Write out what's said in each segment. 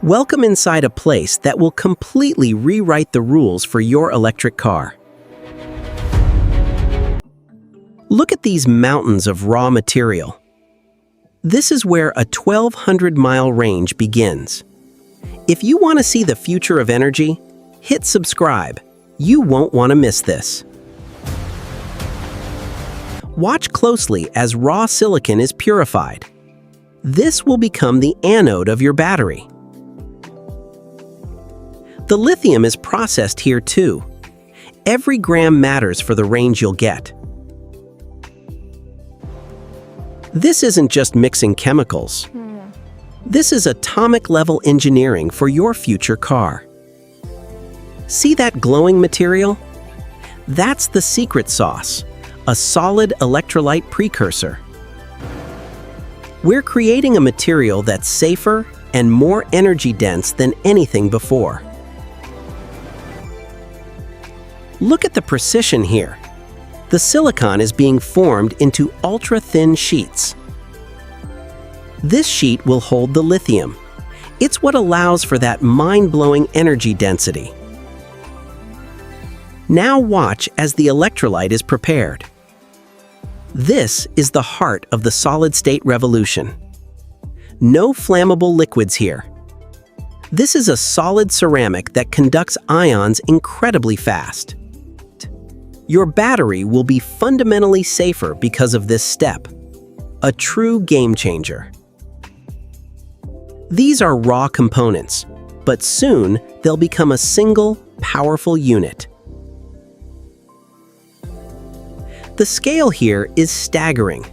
Welcome inside a place that will completely rewrite the rules for your electric car. Look at these mountains of raw material. This is where a 1,200-mile range begins. If you want to see the future of energy, hit subscribe. You won't want to miss this. Watch closely as raw silicon is purified. This will become the anode of your battery. The lithium is processed here too. Every gram matters for the range you'll get. This isn't just mixing chemicals. This is atomic-level engineering for your future car. See that glowing material? That's the secret sauce, a solid electrolyte precursor. We're creating a material that's safer and more energy-dense than anything before. Look at the precision here. The silicon is being formed into ultra-thin sheets. This sheet will hold the lithium. It's what allows for that mind-blowing energy density. Now watch as the electrolyte is prepared. This is the heart of the solid-state revolution. No flammable liquids here. This is a solid ceramic that conducts ions incredibly fast. Your battery will be fundamentally safer because of this step. A true game changer. These are raw components, but soon they'll become a single, powerful unit. The scale here is staggering.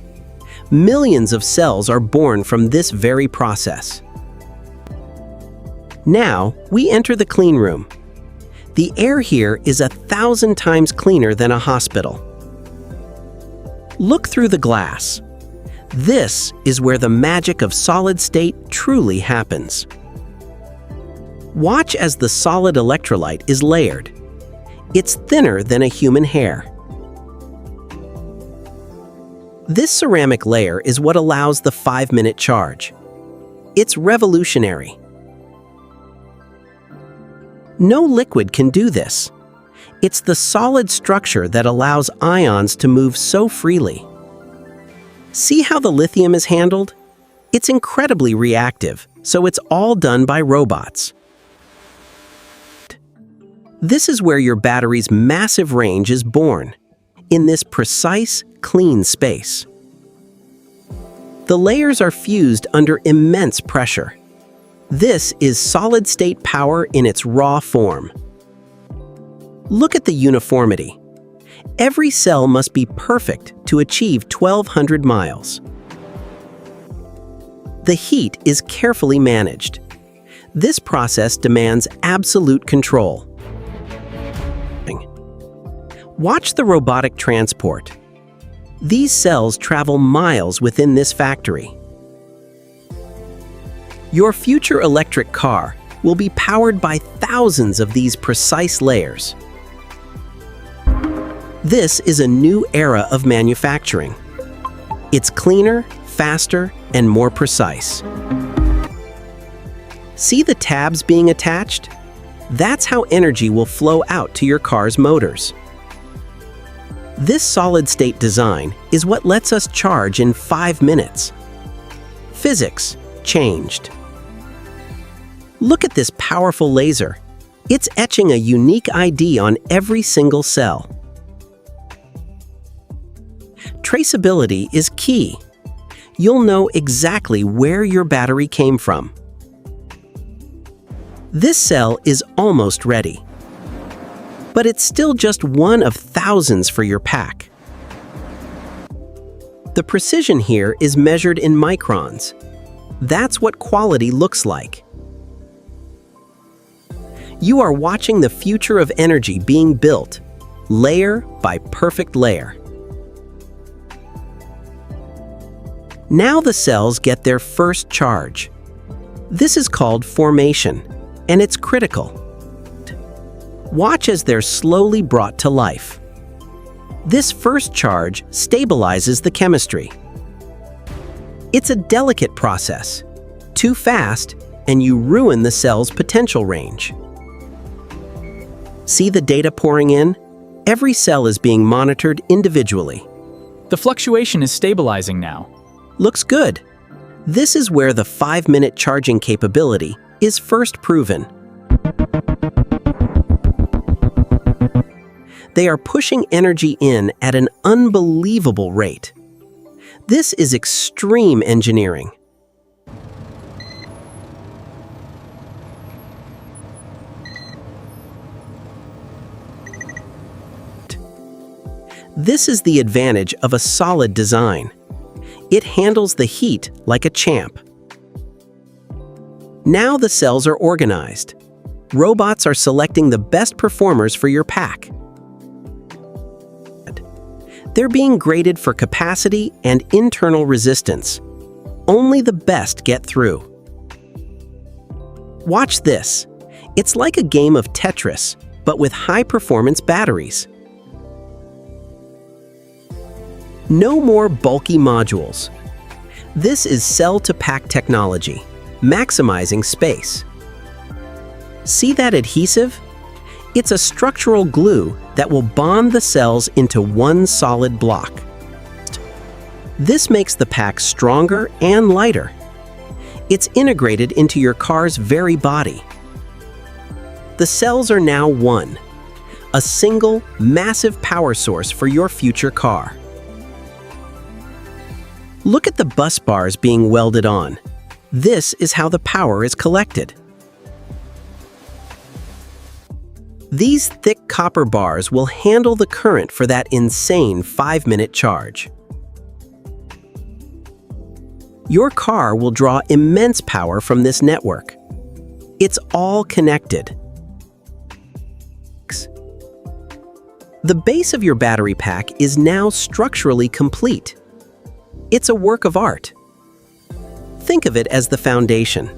Millions of cells are born from this very process. Now, we enter the clean room. The air here is 1,000 times cleaner than a hospital. Look through the glass. This is where the magic of solid state truly happens. Watch as the solid electrolyte is layered. It's thinner than a human hair. This ceramic layer is what allows the 5-minute charge. It's revolutionary. No liquid can do this. It's the solid structure that allows ions to move so freely. See how the lithium is handled? It's incredibly reactive, so it's all done by robots. This is where your battery's massive range is born, in this precise, clean space. The layers are fused under immense pressure. This is solid-state power in its raw form. Look at the uniformity. Every cell must be perfect to achieve 1,200 miles. The heat is carefully managed. This process demands absolute control. Watch the robotic transport. These cells travel miles within this factory. Your future electric car will be powered by thousands of these precise layers. This is a new era of manufacturing. It's cleaner, faster, and more precise. See the tabs being attached? That's how energy will flow out to your car's motors. This solid-state design is what lets us charge in 5 minutes. Physics changed. Look at this powerful laser. It's etching a unique ID on every single cell. Traceability is key. You'll know exactly where your battery came from. This cell is almost ready. But it's still just one of thousands for your pack. The precision here is measured in microns. That's what quality looks like. You are watching the future of energy being built, layer by perfect layer. Now the cells get their first charge. This is called formation, and it's critical. Watch as they're slowly brought to life. This first charge stabilizes the chemistry. It's a delicate process. Too fast, and you ruin the cell's potential range. See the data pouring in? Every cell is being monitored individually. The fluctuation is stabilizing now. Looks good. This is where the 5-minute charging capability is first proven. They are pushing energy in at an unbelievable rate. This is extreme engineering. This is the advantage of a solid design. It handles the heat like a champ. Now the cells are organized. Robots are selecting the best performers for your pack. They're being graded for capacity and internal resistance. Only the best get through. Watch this. It's like a game of Tetris, but with high-performance batteries. No more bulky modules. This is cell-to-pack technology, maximizing space. See that adhesive? It's a structural glue that will bond the cells into one solid block. This makes the pack stronger and lighter. It's integrated into your car's very body. The cells are now one, a single, massive power source for your future car. Look at the bus bars being welded on. This is how the power is collected. These thick copper bars will handle the current for that insane 5-minute charge. Your car will draw immense power from this network. It's all connected. The base of your battery pack is now structurally complete. It's a work of art. Think of it as the foundation.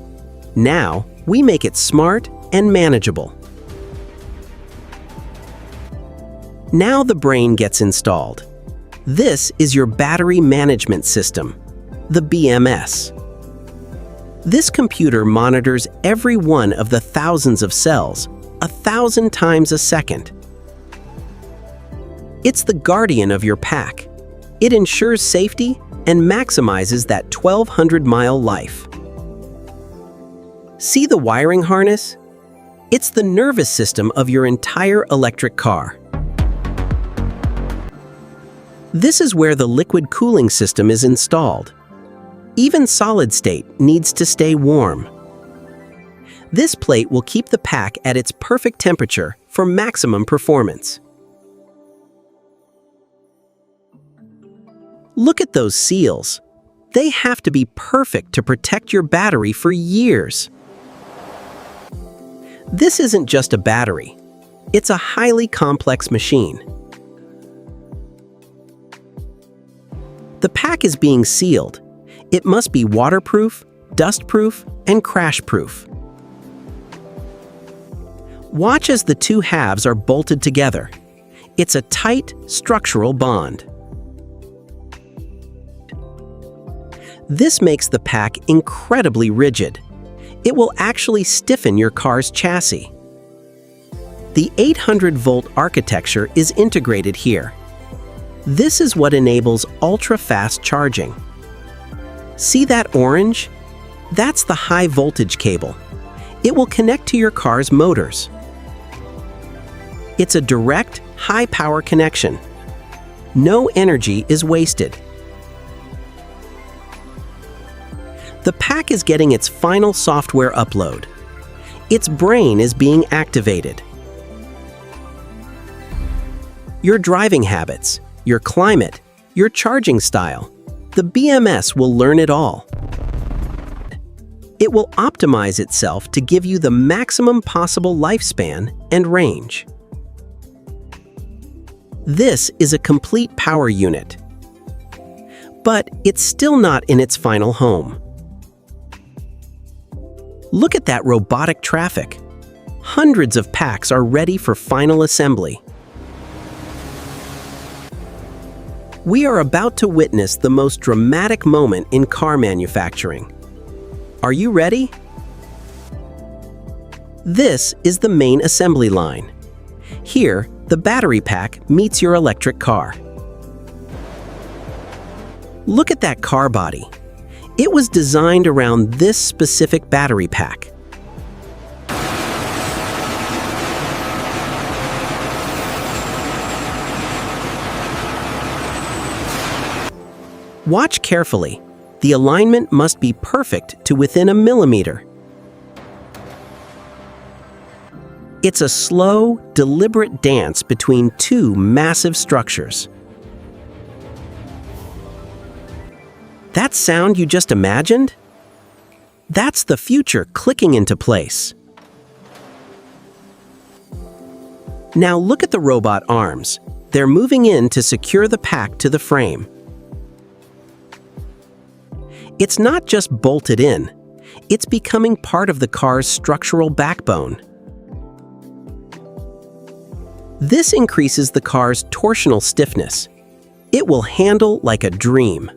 Now, we make it smart and manageable. Now the brain gets installed. This is your battery management system, the BMS. This computer monitors every one of the thousands of cells 1,000 times a second. It's the guardian of your pack. It ensures safety and maximizes that 1,200-mile life. See the wiring harness? It's the nervous system of your entire electric car. This is where the liquid cooling system is installed. Even solid state needs to stay warm. This plate will keep the pack at its perfect temperature for maximum performance. Look at those seals. They have to be perfect to protect your battery for years. This isn't just a battery. It's a highly complex machine. The pack is being sealed. It must be waterproof, dustproof, and crash-proof. Watch as the two halves are bolted together. It's a tight, structural bond. This makes the pack incredibly rigid. It will actually stiffen your car's chassis. The 800-volt architecture is integrated here. This is what enables ultra-fast charging. See that orange? That's the high-voltage cable. It will connect to your car's motors. It's a direct, high-power connection. No energy is wasted. The pack is getting its final software upload. Its brain is being activated. Your driving habits, your climate, your charging style, the BMS will learn it all. It will optimize itself to give you the maximum possible lifespan and range. This is a complete power unit. But it's still not in its final home. Look at that robotic traffic. Hundreds of packs are ready for final assembly. We are about to witness the most dramatic moment in car manufacturing. Are you ready? This is the main assembly line. Here, the battery pack meets your electric car. Look at that car body. It was designed around this specific battery pack. Watch carefully. The alignment must be perfect to within a millimeter. It's a slow, deliberate dance between two massive structures. That sound you just imagined? That's the future clicking into place. Now look at the robot arms. They're moving in to secure the pack to the frame. It's not just bolted in, it's becoming part of the car's structural backbone. This increases the car's torsional stiffness. It will handle like a dream.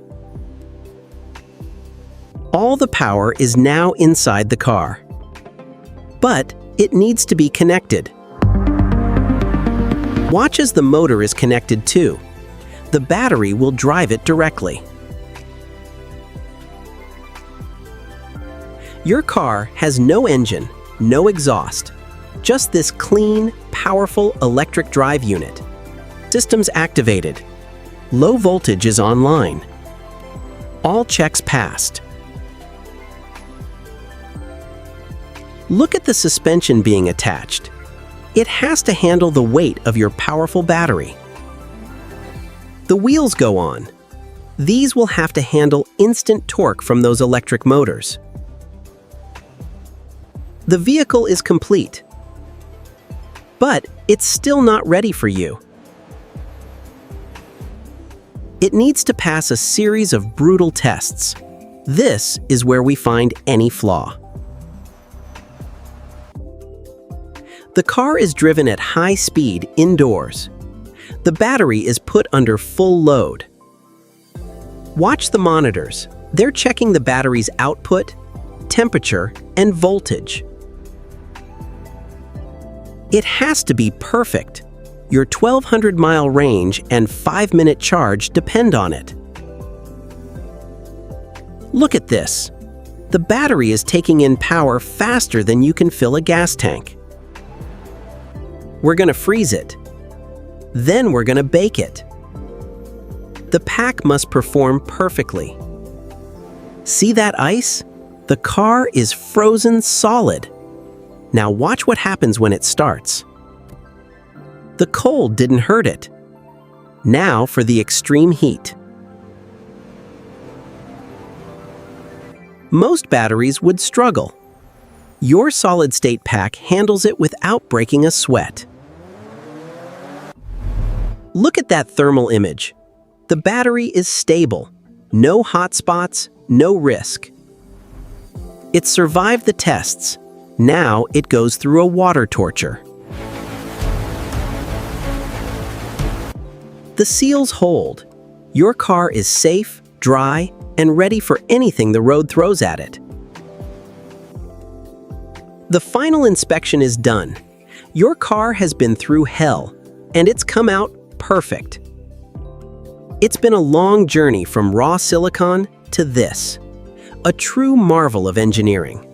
All the power is now inside the car. But it needs to be connected. Watch as the motor is connected too. The battery will drive it directly. Your car has no engine, no exhaust, just this clean, powerful electric drive unit. Systems activated. Low voltage is online. All checks passed. Look at the suspension being attached. It has to handle the weight of your powerful battery. The wheels go on. These will have to handle instant torque from those electric motors. The vehicle is complete, but it's still not ready for you. It needs to pass a series of brutal tests. This is where we find any flaw. The car is driven at high speed indoors. The battery is put under full load. Watch the monitors. They're checking the battery's output, temperature, and voltage. It has to be perfect. Your 1,200-mile range and 5-minute charge depend on it. Look at this. The battery is taking in power faster than you can fill a gas tank. We're going to freeze it. Then we're going to bake it. The pack must perform perfectly. See that ice? The car is frozen solid. Now watch what happens when it starts. The cold didn't hurt it. Now for the extreme heat. Most batteries would struggle. Your solid-state pack handles it without breaking a sweat. Look at that thermal image. The battery is stable. No hot spots, no risk. It survived the tests. Now it goes through a water torture. The seals hold. Your car is safe, dry, and ready for anything the road throws at it. The final inspection is done. Your car has been through hell, and it's come out perfect. It's been a long journey from raw silicon to this, a true marvel of engineering.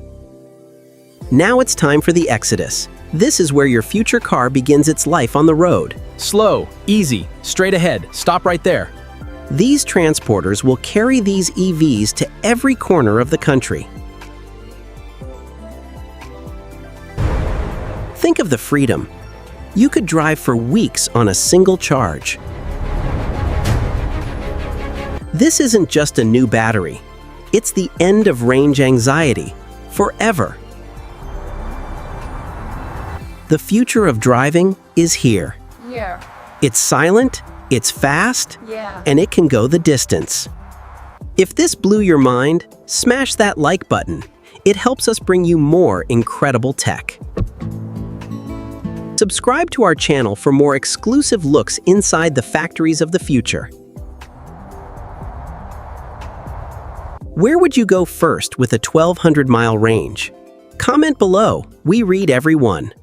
Now it's time for the exodus. This is where your future car begins its life on the road. Slow, easy, straight ahead, stop right there. These transporters will carry these EVs to every corner of the country. Think of the freedom. You could drive for weeks on a single charge. This isn't just a new battery. It's the end of range anxiety, forever. The future of driving is here. Yeah. It's silent, it's fast, Yeah. and it can go the distance. If this blew your mind, smash that like button. It helps us bring you more incredible tech. Subscribe to our channel for more exclusive looks inside the factories of the future. Where would you go first with a 1,200-mile range? Comment below. We read every one.